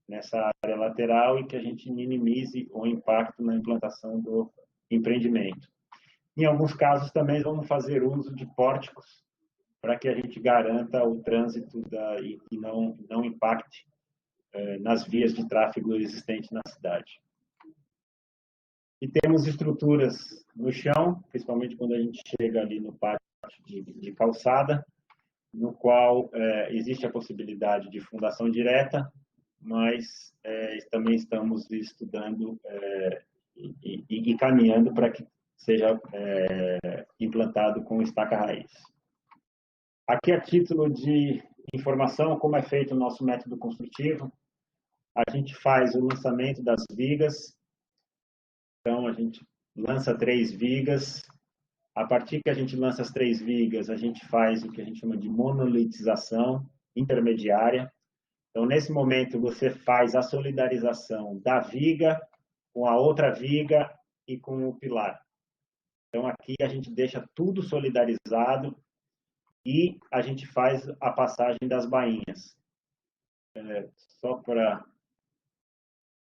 nessa área lateral e que a gente minimize o impacto na implantação do empreendimento. Em alguns casos também vamos fazer uso de pórticos para que a gente garanta o trânsito e não impacte nas vias de tráfego existentes na cidade. E temos estruturas no chão, principalmente quando a gente chega ali no pátio de calçada, no qual existe a possibilidade de fundação direta, mas também estamos estudando e caminhando para que seja implantado com estaca raiz. Aqui, a título de informação, como é feito o nosso método construtivo, a gente faz o lançamento das vigas. Então, a gente lança 3 vigas. A partir que a gente lança as 3 vigas, a gente faz o que a gente chama de monolitização intermediária. Então, nesse momento, você faz a solidarização da viga com a outra viga e com o pilar. Então, aqui a gente deixa tudo solidarizado e a gente faz a passagem das bainhas. Só para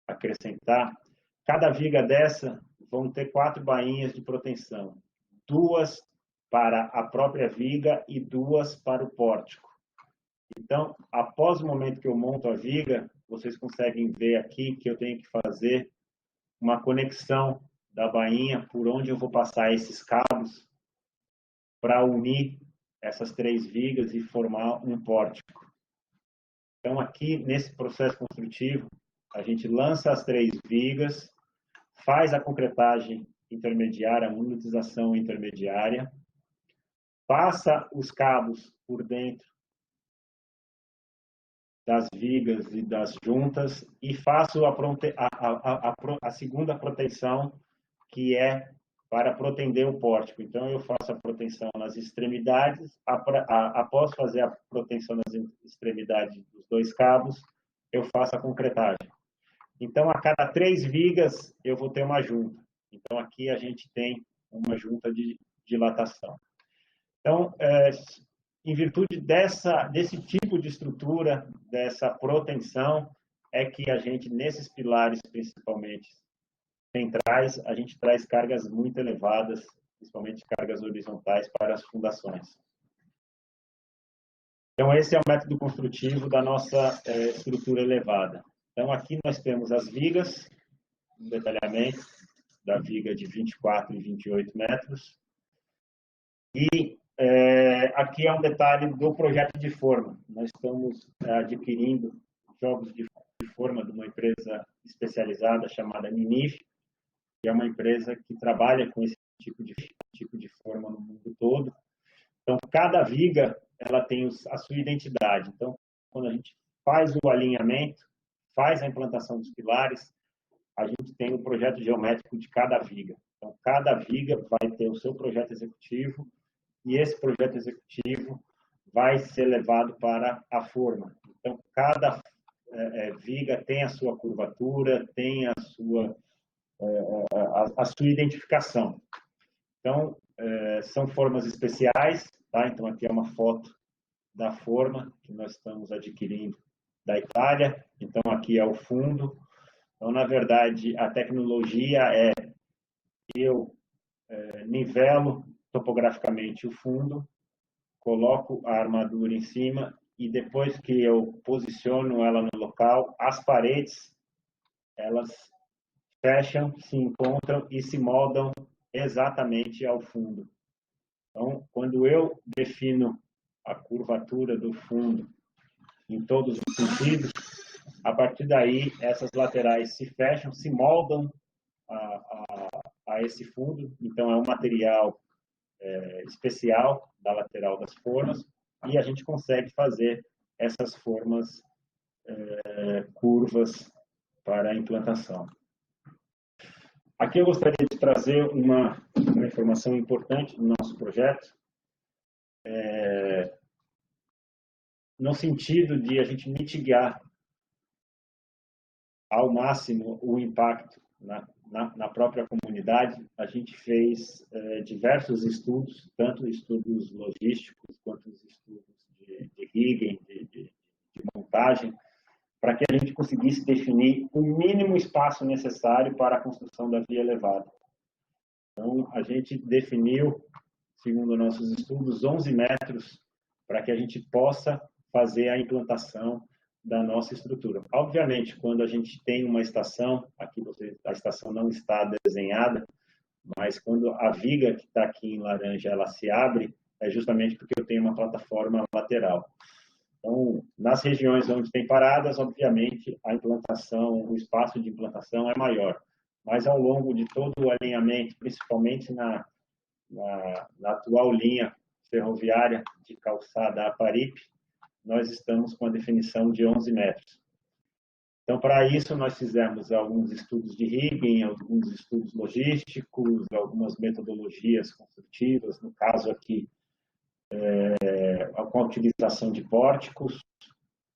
acrescentar, cada viga dessa vão ter 4 bainhas de proteção. 2 para a própria viga e 2 para o pórtico. Então, após o momento que eu monto a viga, vocês conseguem ver aqui que eu tenho que fazer uma conexão da bainha por onde eu vou passar esses cabos para unir essas 3 vigas e formar um pórtico. Então, aqui, nesse processo construtivo, a gente lança as 3 vigas, faz a concretagem intermediária, a monetização intermediária, passa os cabos por dentro das vigas e das juntas e faço a segunda proteção, que é para proteger o pórtico. Então, eu faço a proteção nas extremidades, após fazer a proteção nas extremidades dos dois cabos, eu faço a concretagem. Então, a cada 3 vigas, eu vou ter uma junta. Então, aqui a gente tem uma junta de dilatação. Então, em virtude desse tipo de estrutura, dessa proteção, é que a gente, nesses pilares, principalmente centrais, a gente traz cargas muito elevadas, principalmente cargas horizontais, para as fundações. Então, esse é o método construtivo da nossa estrutura elevada. Então, aqui nós temos as vigas, um detalhamento da viga de 24 e 28 metros. E aqui é um detalhe do projeto de forma. Nós estamos adquirindo jogos de forma de uma empresa especializada chamada Ninif, que é uma empresa que trabalha com esse tipo de forma no mundo todo. Então, cada viga ela tem a sua identidade. Então, quando a gente faz o alinhamento, faz a implantação dos pilares, a gente tem o projeto geométrico de cada viga. Então, cada viga vai ter o seu projeto executivo e esse projeto executivo vai ser levado para a forma. Então, cada viga tem a sua curvatura, tem a sua identificação. Então, são formas especiais, tá? Então, aqui é uma foto da forma que nós estamos adquirindo da Itália. Então, aqui é o fundo. Então, na verdade, a tecnologia eu nivelo topograficamente o fundo, coloco a armadura em cima e depois que eu posiciono ela no local, as paredes, elas fecham, se encontram e se moldam exatamente ao fundo. Então, quando eu defino a curvatura do fundo em todos os sentidos, a partir daí, essas laterais se fecham, se moldam a esse fundo. Então, é um material especial da lateral das formas e a gente consegue fazer essas formas curvas para a implantação. Aqui eu gostaria de trazer uma informação importante do nosso projeto, no sentido de a gente mitigar ao máximo o impacto na própria comunidade. A gente fez diversos estudos, tanto estudos logísticos quanto estudos de rigging, de montagem, para que a gente conseguisse definir o mínimo espaço necessário para a construção da via elevada. Então, a gente definiu, segundo nossos estudos, 11 metros para que a gente possa fazer a implantação da nossa estrutura. Obviamente, quando a gente tem uma estação, aqui a estação não está desenhada, mas quando a viga que está aqui em laranja ela se abre, é justamente porque eu tenho uma plataforma lateral. Então, nas regiões onde tem paradas, obviamente, a implantação, o espaço de implantação é maior. Mas ao longo de todo o alinhamento, principalmente na atual linha ferroviária de calçada Aparipe, nós estamos com a definição de 11 metros. Então, para isso, nós fizemos alguns estudos de rigging, alguns estudos logísticos, algumas metodologias construtivas, no caso aqui, com a utilização de pórticos,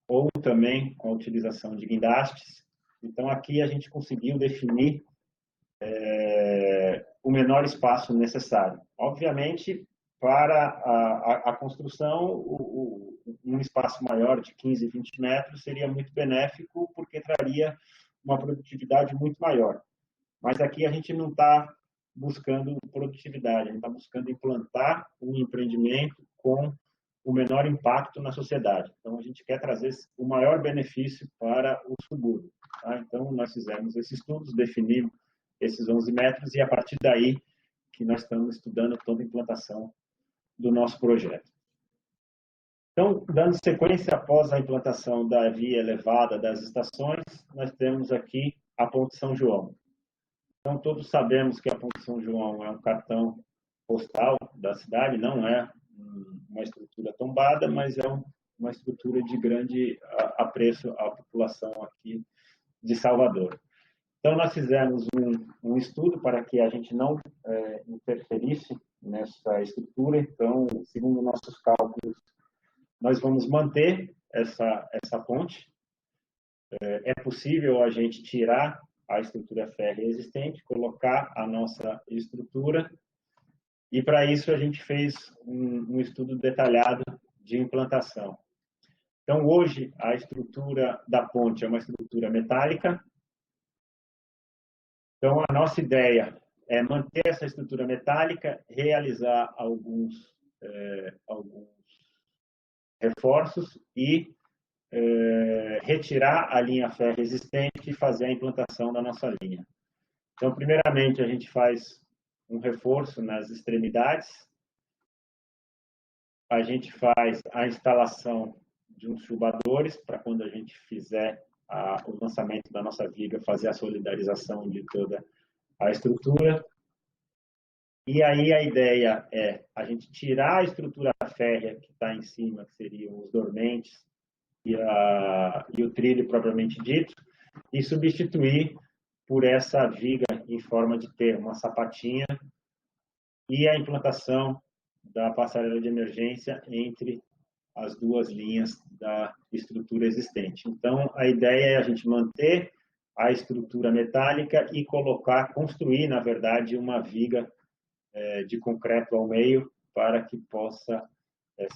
ou também com a utilização de guindastes. Então, aqui a gente conseguiu definir o menor espaço necessário. Obviamente, para a construção, um espaço maior de 15, 20 metros seria muito benéfico, porque traria uma produtividade muito maior. Mas aqui a gente não está buscando produtividade, a gente está buscando implantar um empreendimento com o menor impacto na sociedade. Então, a gente quer trazer o maior benefício para o subúrbio. Tá? Então, nós fizemos esses estudos, definimos esses 11 metros e, a partir daí, que nós estamos estudando toda a implantação do nosso projeto. Então, dando sequência após a implantação da via elevada das estações, nós temos aqui a Ponte São João. Então, todos sabemos que a Ponte São João é um cartão postal da cidade, não é uma estrutura tombada, mas é uma estrutura de grande apreço à população aqui de Salvador. Então, nós fizemos um estudo para que a gente não interferisse nessa estrutura. Então, segundo nossos cálculos, nós vamos manter essa ponte. É possível a gente tirar a estrutura férrea existente, colocar a nossa estrutura, e para isso a gente fez um estudo detalhado de implantação. Então, hoje, a estrutura da ponte é uma estrutura metálica. Então, a nossa ideia é manter essa estrutura metálica, realizar alguns reforços e retirar a linha férrea existente e fazer a implantação da nossa linha. Então, primeiramente, a gente faz um reforço nas extremidades. A gente faz a instalação de uns chubadores para quando a gente fizer o lançamento da nossa viga, fazer a solidarização de toda a estrutura. E aí a ideia é a gente tirar a estrutura férrea que está em cima, que seriam os dormentes e o trilho propriamente dito, e substituir por essa viga em forma de ter uma sapatinha e a implantação da passarela de emergência entre as duas linhas da estrutura existente. Então, a ideia é a gente manter a estrutura metálica e construir, na verdade, uma viga de concreto ao meio para que possa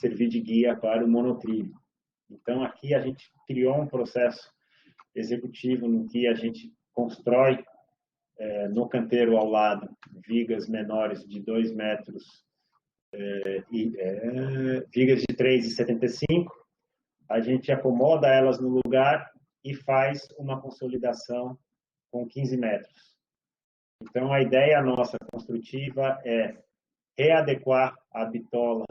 servir de guia para o monotrilho. Então, aqui a gente criou um processo executivo no que a gente constrói no canteiro ao lado vigas menores de 2 metros vigas de 3,75. A gente acomoda elas no lugar e faz uma consolidação com 15 metros. Então, a ideia nossa construtiva é readequar a bitola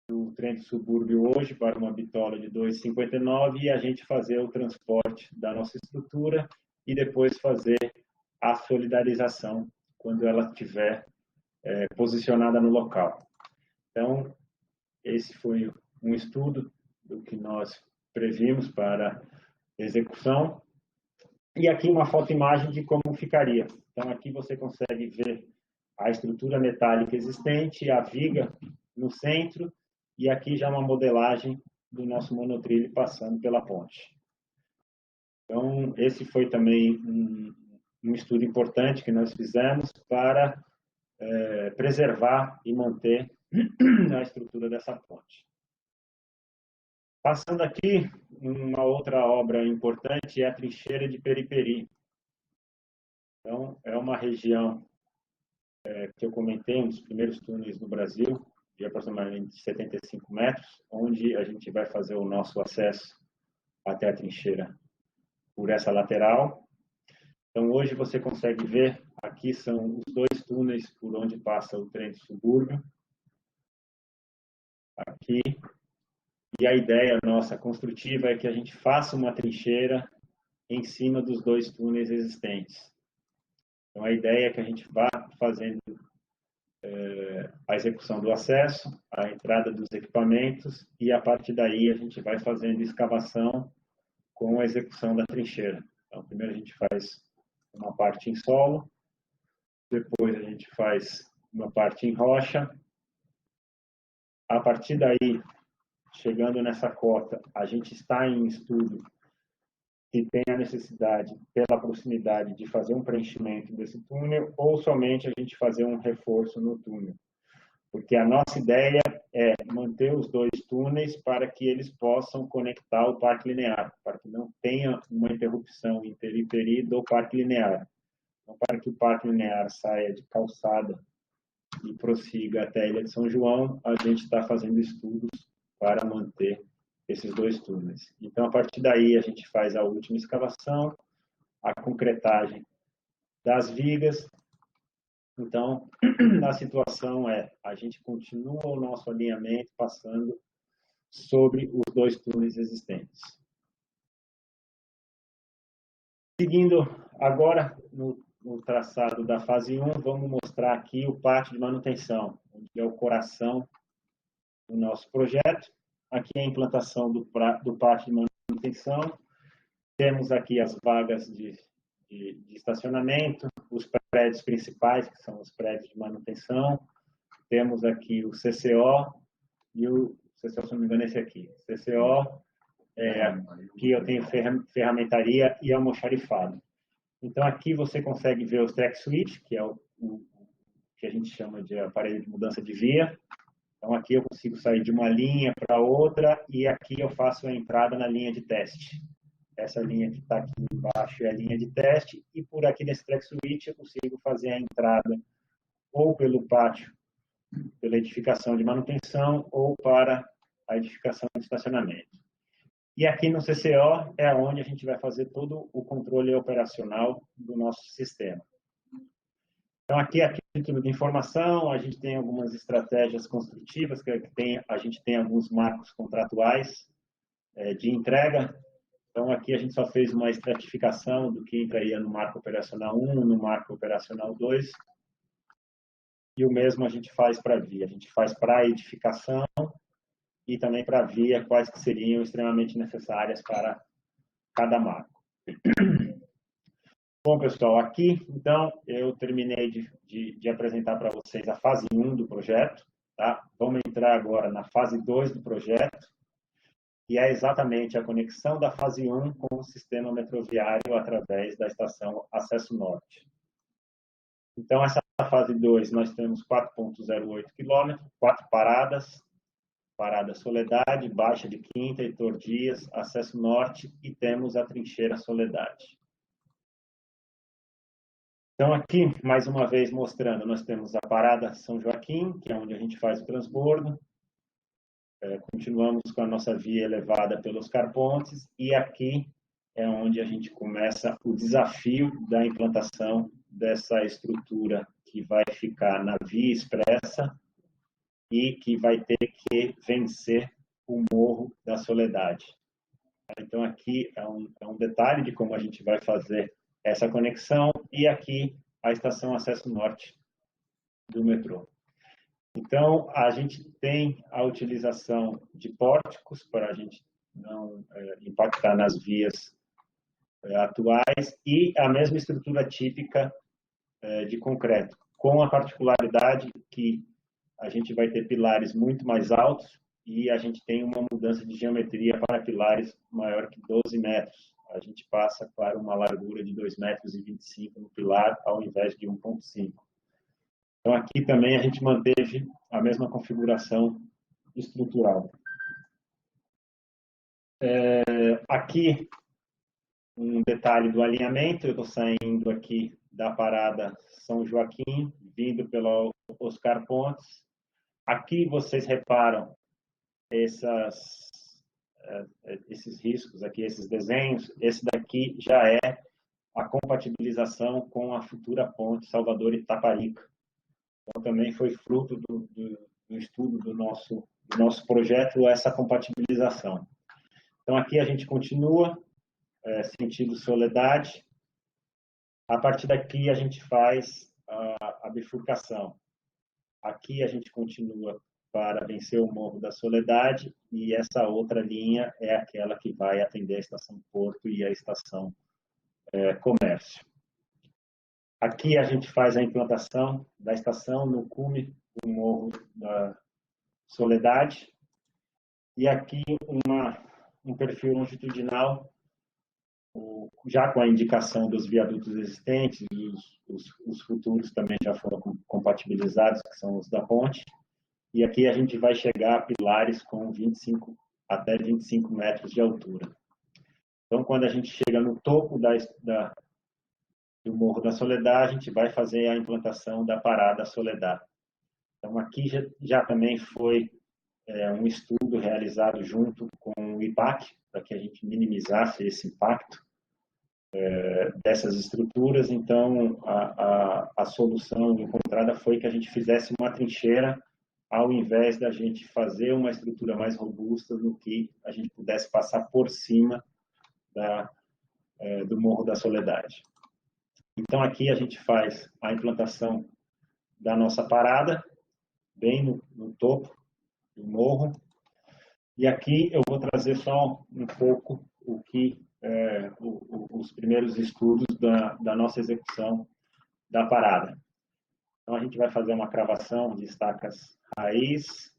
do trem de subúrbio hoje para uma bitola de 2,59 e a gente fazer o transporte da nossa estrutura e depois fazer a solidarização quando ela estiver posicionada no local. Então, esse foi um estudo do que nós previmos para execução. E aqui uma fotoimagem de como ficaria. Então, aqui você consegue ver a estrutura metálica existente, a viga no centro, e aqui já uma modelagem do nosso monotrilho passando pela ponte. Então, esse foi também um estudo importante que nós fizemos para preservar e manter a estrutura dessa ponte. Passando aqui, uma outra obra importante é a trincheira de Periperi. Então, é uma região que eu comentei, um dos primeiros túneis no Brasil, de aproximadamente 75 metros, onde a gente vai fazer o nosso acesso até a trincheira por essa lateral. Então, hoje você consegue ver, aqui são os 2 túneis por onde passa o trem de subúrbio. Aqui. E a ideia nossa construtiva é que a gente faça uma trincheira em cima dos 2 túneis existentes. Então, a ideia é que a gente vá fazendo a execução do acesso, a entrada dos equipamentos, e a partir daí a gente vai fazendo escavação com a execução da trincheira. Então, primeiro a gente faz uma parte em solo, depois a gente faz uma parte em rocha. A partir daí, chegando nessa cota, a gente está em estudo se tem a necessidade, pela proximidade, de fazer um preenchimento desse túnel ou somente a gente fazer um reforço no túnel. Porque a nossa ideia é manter os 2 túneis para que eles possam conectar o parque linear, para que não tenha uma interrupção em Periperi do parque linear. Então, para que o parque linear saia de calçada e prossiga até a Ilha de São João, a gente está fazendo estudos para manter esses 2 túneis. Então, a partir daí, a gente faz a última escavação, a concretagem das vigas. Então, a situação é, a gente continua o nosso alinhamento passando sobre os 2 túneis existentes. Seguindo agora, no o traçado da fase 1, vamos mostrar aqui o pátio de manutenção, onde é o coração do nosso projeto. Aqui é a implantação do pátio de manutenção. Temos aqui as vagas de estacionamento, os prédios principais, que são os prédios de manutenção. Temos aqui o CCO e o CCO, se não me engano, esse aqui. CCO, aqui eu tenho ferramentaria e almoxarifado. Então, aqui você consegue ver os track switch, que é o que a gente chama de aparelho de mudança de via. Então, aqui eu consigo sair de uma linha para outra e aqui eu faço a entrada na linha de teste. Essa linha que está aqui embaixo é a linha de teste e por aqui nesse track switch eu consigo fazer a entrada ou pelo pátio, pela edificação de manutenção ou para a edificação de estacionamento. E aqui no CCO é onde a gente vai fazer todo o controle operacional do nosso sistema. Então, aqui, a título de informação, a gente tem algumas estratégias construtivas, a gente tem alguns marcos contratuais de entrega. Então, aqui a gente só fez uma estratificação do que entraria no marco operacional 1, no marco operacional 2. E o mesmo a gente faz para a via. A gente faz para a edificação e também para a via, quais que seriam extremamente necessárias para cada marco. Bom, pessoal, aqui, então, eu terminei de apresentar para vocês a fase 1 do projeto. Tá? Vamos entrar agora na fase 2 do projeto, que é exatamente a conexão da fase 1 com o sistema metroviário através da estação Acesso Norte. Então, essa fase 2, nós temos 4,08 km, 4 paradas. Parada Soledade, Baixa de Quinta, Heitor Dias, Acesso Norte e temos a Trincheira Soledade. Então, aqui, mais uma vez mostrando, nós temos a Parada São Joaquim, que é onde a gente faz o transbordo. Continuamos com a nossa via elevada pelos Carpontes e aqui é onde a gente começa o desafio da implantação dessa estrutura que vai ficar na via expressa e que vai ter que vencer o Morro da Soledade. Então, aqui é um detalhe de como a gente vai fazer essa conexão e aqui a estação Acesso Norte do metrô. Então, a gente tem a utilização de pórticos para a gente não impactar nas vias atuais e a mesma estrutura típica de concreto, com a particularidade que a gente vai ter pilares muito mais altos e a gente tem uma mudança de geometria para pilares maior que 12 metros. A gente passa para uma largura de 2,25 metros no pilar, ao invés de 1,5. Então, aqui também a gente manteve a mesma configuração estrutural. Aqui, um detalhe do alinhamento. Eu estou saindo aqui da Parada São Joaquim, vindo pelo Oscar Pontes. Aqui vocês reparam esses riscos aqui, esses desenhos. Esse daqui já é a compatibilização com a futura ponte Salvador Itaparica. Então, também foi fruto do estudo do nosso projeto, essa compatibilização. Então, aqui a gente continua, sentido Soledade. A partir daqui, a gente faz a bifurcação. Aqui a gente continua para vencer o Morro da Soledade e essa outra linha é aquela que vai atender a estação Porto e a estação Comércio. Aqui a gente faz a implantação da estação no cume do Morro da Soledade e aqui um perfil longitudinal já com a indicação dos viadutos existentes, os futuros também já foram compatibilizados, que são os da ponte. E aqui a gente vai chegar a pilares com até 25 metros de altura. Então, quando a gente chega no topo do Morro da Soledade, a gente vai fazer a implantação da Parada Soledade. Então, aqui já também foi um estudo realizado junto com o IPAC, para que a gente minimizasse esse impacto dessas estruturas. Então, a solução encontrada foi que a gente fizesse uma trincheira, ao invés da gente fazer uma estrutura mais robusta, no que a gente pudesse passar por cima do Morro da Soledade. Então, aqui a gente faz a implantação da nossa parada, bem no topo do morro. E aqui eu vou trazer só um pouco o que os primeiros estudos da nossa execução da parada. Então, a gente vai fazer uma cravação de estacas raiz,